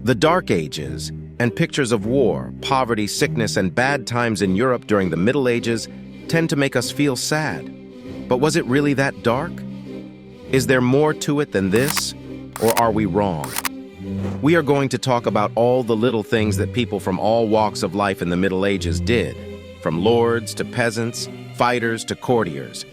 The Dark Ages and pictures of war, poverty, sickness, and bad times in Europe during the Middle Ages tend to make us feel sad. But was it really that dark? Is there more to it than this, or are we wrong? We are going to talk about all the little things that people from all walks of life in the Middle Ages did, from lords to peasants, fighters to courtiers.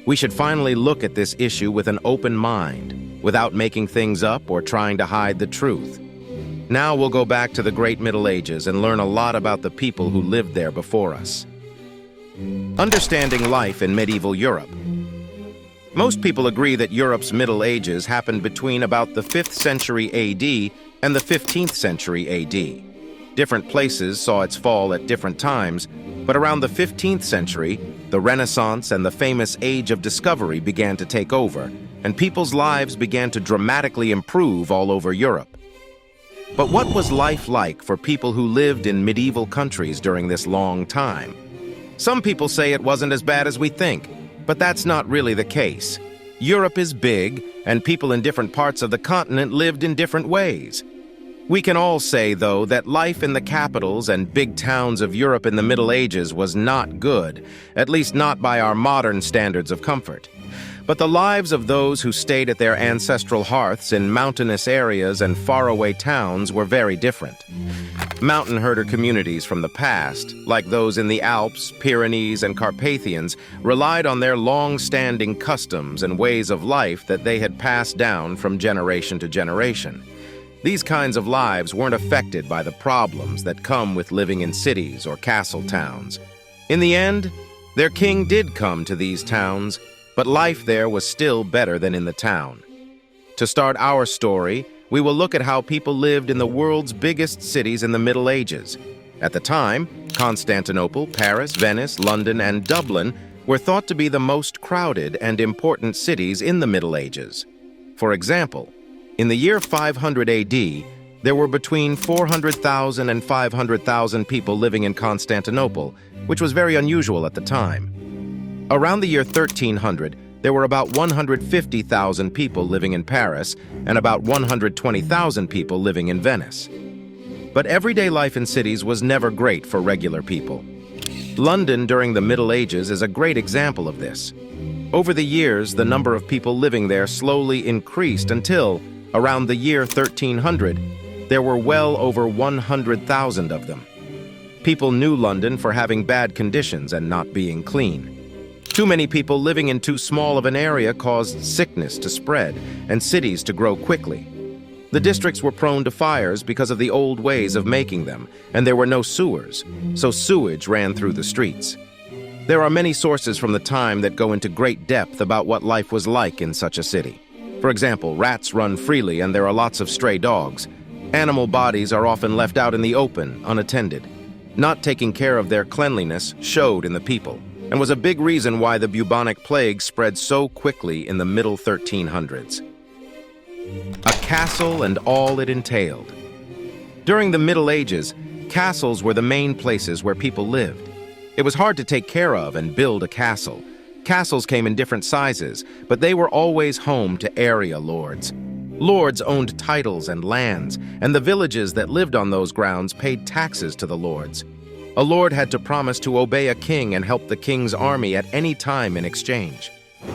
We should finally look at this issue with an open mind, without making things up or trying to hide the truth. Now we'll go back to the Great Middle Ages and learn a lot about the people who lived there before us. Understanding life in medieval Europe. Most people agree that Europe's Middle Ages happened between about the 5th century AD and the 15th century AD. Different places saw its fall at different times, but around the 15th century, the Renaissance and the famous Age of Discovery began to take over, and people's lives began to dramatically improve all over Europe. But what was life like for people who lived in medieval countries during this long time? Some people say it wasn't as bad as we think, but that's not really the case. Europe is big, and people in different parts of the continent lived in different ways. We can all say, though, that life in the capitals and big towns of Europe in the Middle Ages was not good, at least not by our modern standards of comfort. But the lives of those who stayed at their ancestral hearths in mountainous areas and faraway towns were very different. Mountain herder communities from the past, like those in the Alps, Pyrenees, and Carpathians, relied on their long-standing customs and ways of life that they had passed down from generation to generation. These kinds of lives weren't affected by the problems that come with living in cities or castle towns. In the end, their king did come to these towns, but life there was still better than in the town. To start our story, we will look at how people lived in the world's biggest cities in the Middle Ages. At the time, Constantinople, Paris, Venice, London, and Dublin were thought to be the most crowded and important cities in the Middle Ages. For example, in the year 500 AD, there were between 400,000 and 500,000 people living in Constantinople, which was very unusual at the time. Around the year 1300, there were about 150,000 people living in Paris and about 120,000 people living in Venice. But everyday life in cities was never great for regular people. London during the Middle Ages is a great example of this. Over the years, the number of people living there slowly increased until, around the year 1300, there were well over 100,000 of them. People knew London for having bad conditions and not being clean. Too many people living in too small of an area caused sickness to spread and cities to grow quickly. The districts were prone to fires because of the old ways of making them, and there were no sewers, so sewage ran through the streets. There are many sources from the time that go into great depth about what life was like in such a city. For example, rats run freely and there are lots of stray dogs. Animal bodies are often left out in the open, unattended. Not taking care of their cleanliness showed in the people, and was a big reason why the bubonic plague spread so quickly in the middle 1300s. A castle and all it entailed. During the Middle Ages, castles were the main places where people lived. It was hard to take care of and build a castle. Castles came in different sizes, but they were always home to area lords. Lords owned titles and lands, and the villages that lived on those grounds paid taxes to the lords. A lord had to promise to obey a king and help the king's army at any time in exchange.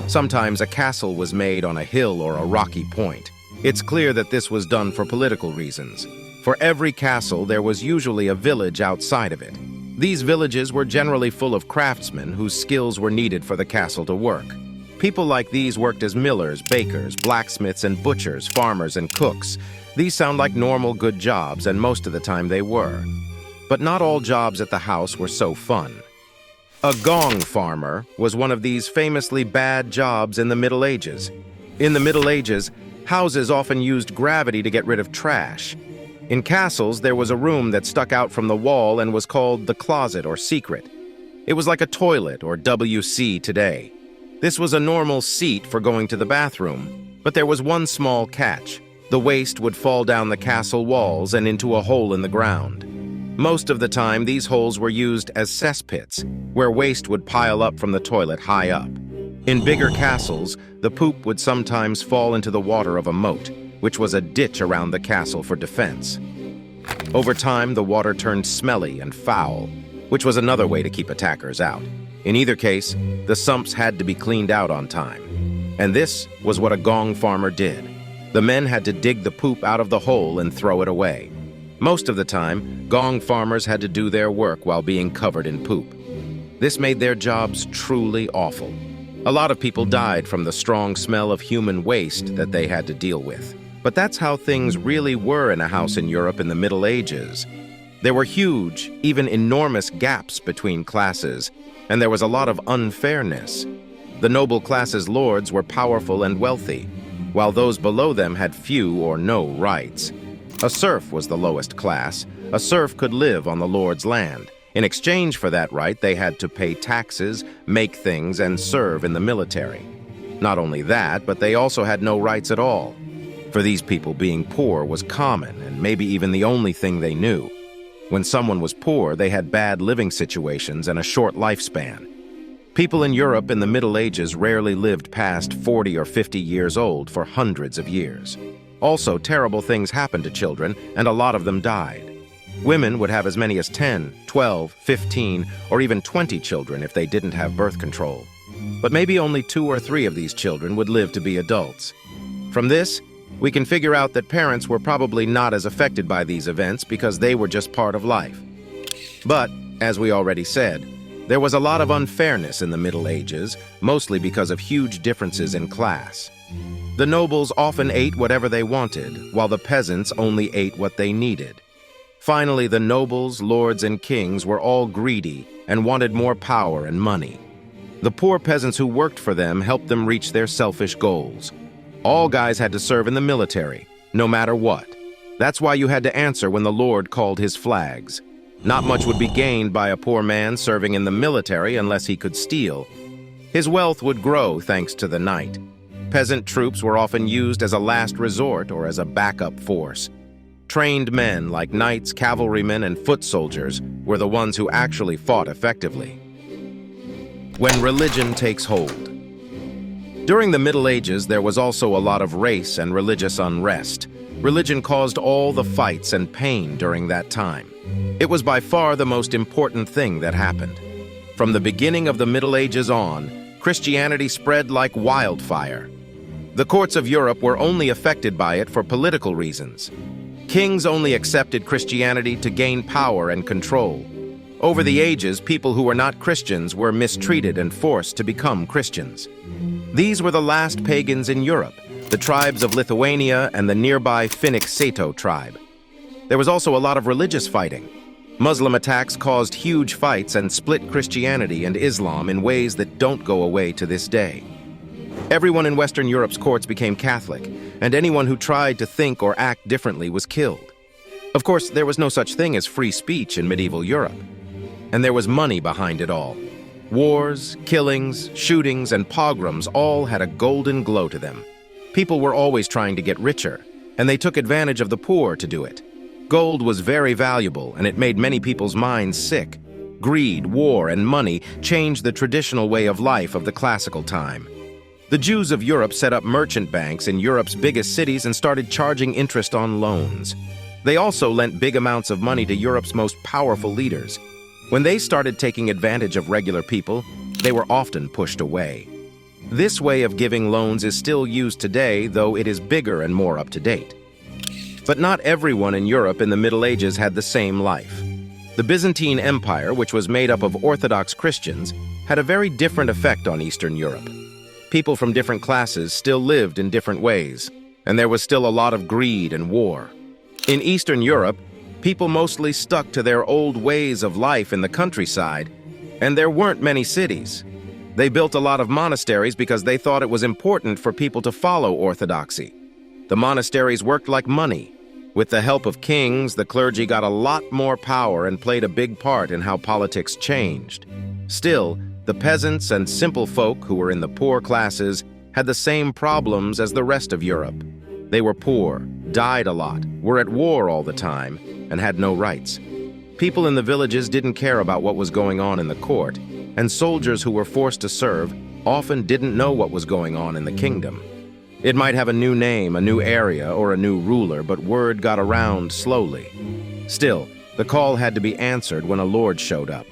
Sometimes a castle was made on a hill or a rocky point. It's clear that this was done for political reasons. For every castle, there was usually a village outside of it. These villages were generally full of craftsmen whose skills were needed for the castle to work. People like these worked as millers, bakers, blacksmiths, and butchers, farmers, and cooks. These sound like normal good jobs, and most of the time they were. But not all jobs at the house were so fun. A gong farmer was one of these famously bad jobs in the Middle Ages. In the Middle Ages, houses often used gravity to get rid of trash. In castles, there was a room that stuck out from the wall and was called the closet or secret. It was like a toilet or WC today. This was a normal seat for going to the bathroom, but there was one small catch. The waste would fall down the castle walls and into a hole in the ground. Most of the time, these holes were used as cesspits, where waste would pile up from the toilet high up. In bigger castles, the poop would sometimes fall into the water of a moat, which was a ditch around the castle for defense. Over time, the water turned smelly and foul, which was another way to keep attackers out. In either case, the sumps had to be cleaned out on time. And this was what a gong farmer did. The men had to dig the poop out of the hole and throw it away. Most of the time, gong farmers had to do their work while being covered in poop. This made their jobs truly awful. A lot of people died from the strong smell of human waste that they had to deal with. But that's how things really were in a house in Europe in the Middle Ages. There were huge, even enormous gaps between classes, and there was a lot of unfairness. The noble class's lords were powerful and wealthy, while those below them had few or no rights. A serf was the lowest class. A serf could live on the lord's land. In exchange for that right, they had to pay taxes, make things, and serve in the military. Not only that, but they also had no rights at all. For these people, being poor was common and maybe even the only thing they knew. When someone was poor, they had bad living situations and a short lifespan. People in Europe in the Middle Ages rarely lived past 40 or 50 years old for hundreds of years. Also, terrible things happened to children, and a lot of them died. Women would have as many as 10, 12, 15, or even 20 children if they didn't have birth control. But maybe only 2 or 3 of these children would live to be adults. From this, we can figure out that parents were probably not as affected by these events because they were just part of life. But, as we already said, there was a lot of unfairness in the Middle Ages, mostly because of huge differences in class. The nobles often ate whatever they wanted, while the peasants only ate what they needed. Finally, the nobles, lords, and kings were all greedy and wanted more power and money. The poor peasants who worked for them helped them reach their selfish goals. All guys had to serve in the military, no matter what. That's why you had to answer when the Lord called his flags. Not much would be gained by a poor man serving in the military unless he could steal. His wealth would grow thanks to the knight. Peasant troops were often used as a last resort or as a backup force. Trained men like knights, cavalrymen, and foot soldiers were the ones who actually fought effectively. When religion takes hold. During the Middle Ages, there was also a lot of race and religious unrest. Religion caused all the fights and pain during that time. It was by far the most important thing that happened. From the beginning of the Middle Ages on, Christianity spread like wildfire. The courts of Europe were only affected by it for political reasons. Kings only accepted Christianity to gain power and control. Over the ages, people who were not Christians were mistreated and forced to become Christians. These were the last pagans in Europe, the tribes of Lithuania and the nearby Finnic Sato tribe. There was also a lot of religious fighting. Muslim attacks caused huge fights and split Christianity and Islam in ways that don't go away to this day. Everyone in Western Europe's courts became Catholic, and anyone who tried to think or act differently was killed. Of course, there was no such thing as free speech in medieval Europe. And there was money behind it all. Wars, killings, shootings, and pogroms all had a golden glow to them. People were always trying to get richer, and they took advantage of the poor to do it. Gold was very valuable, and it made many people's minds sick. Greed, war, and money changed the traditional way of life of the classical time. The Jews of Europe set up merchant banks in Europe's biggest cities and started charging interest on loans. They also lent big amounts of money to Europe's most powerful leaders. When they started taking advantage of regular people, they were often pushed away. This way of giving loans is still used today, though it is bigger and more up-to-date. But not everyone in Europe in the Middle Ages had the same life. The Byzantine Empire, which was made up of Orthodox Christians, had a very different effect on Eastern Europe. People from different classes still lived in different ways, and there was still a lot of greed and war. In Eastern Europe, people mostly stuck to their old ways of life in the countryside, and there weren't many cities. They built a lot of monasteries because they thought it was important for people to follow orthodoxy. The monasteries worked like money. With the help of kings, the clergy got a lot more power and played a big part in how politics changed. Still, the peasants and simple folk who were in the poor classes had the same problems as the rest of Europe. They were poor, died a lot, were at war all the time, and had no rights. People in the villages didn't care about what was going on in the court, and soldiers who were forced to serve often didn't know what was going on in the kingdom. It might have a new name, a new area, or a new ruler, but word got around slowly. Still, the call had to be answered when a lord showed up.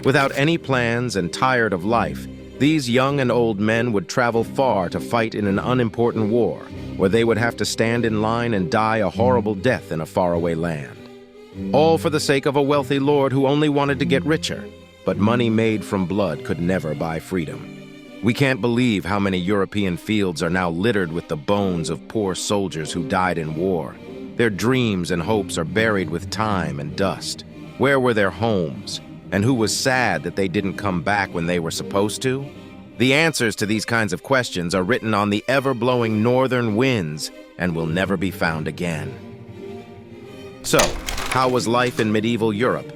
Without any plans and tired of life, these young and old men would travel far to fight in an unimportant war, where they would have to stand in line and die a horrible death in a faraway land. All for the sake of a wealthy lord who only wanted to get richer, but money made from blood could never buy freedom. We can't believe how many European fields are now littered with the bones of poor soldiers who died in war. Their dreams and hopes are buried with time and dust. Where were their homes? And who was sad that they didn't come back when they were supposed to? The answers to these kinds of questions are written on the ever-blowing northern winds and will never be found again. So, how was life in medieval Europe?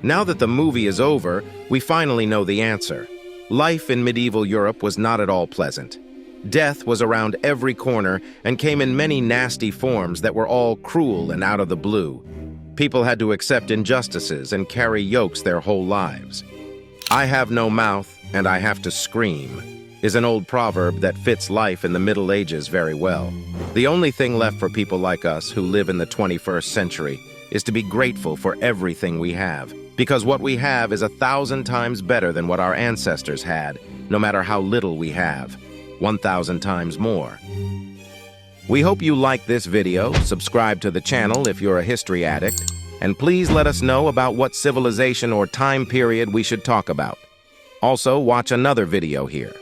Now that the movie is over, we finally know the answer. Life in medieval Europe was not at all pleasant. Death was around every corner and came in many nasty forms that were all cruel and out of the blue. People had to accept injustices and carry yokes their whole lives. "I have no mouth, and I have to scream," is an old proverb that fits life in the Middle Ages very well. The only thing left for people like us who live in the 21st century is to be grateful for everything we have, because what we have is 1,000 times better than what our ancestors had, no matter how little we have, 1,000 times more. We hope you like this video, subscribe to the channel if you're a history addict, and please let us know about what civilization or time period we should talk about. Also, watch another video here.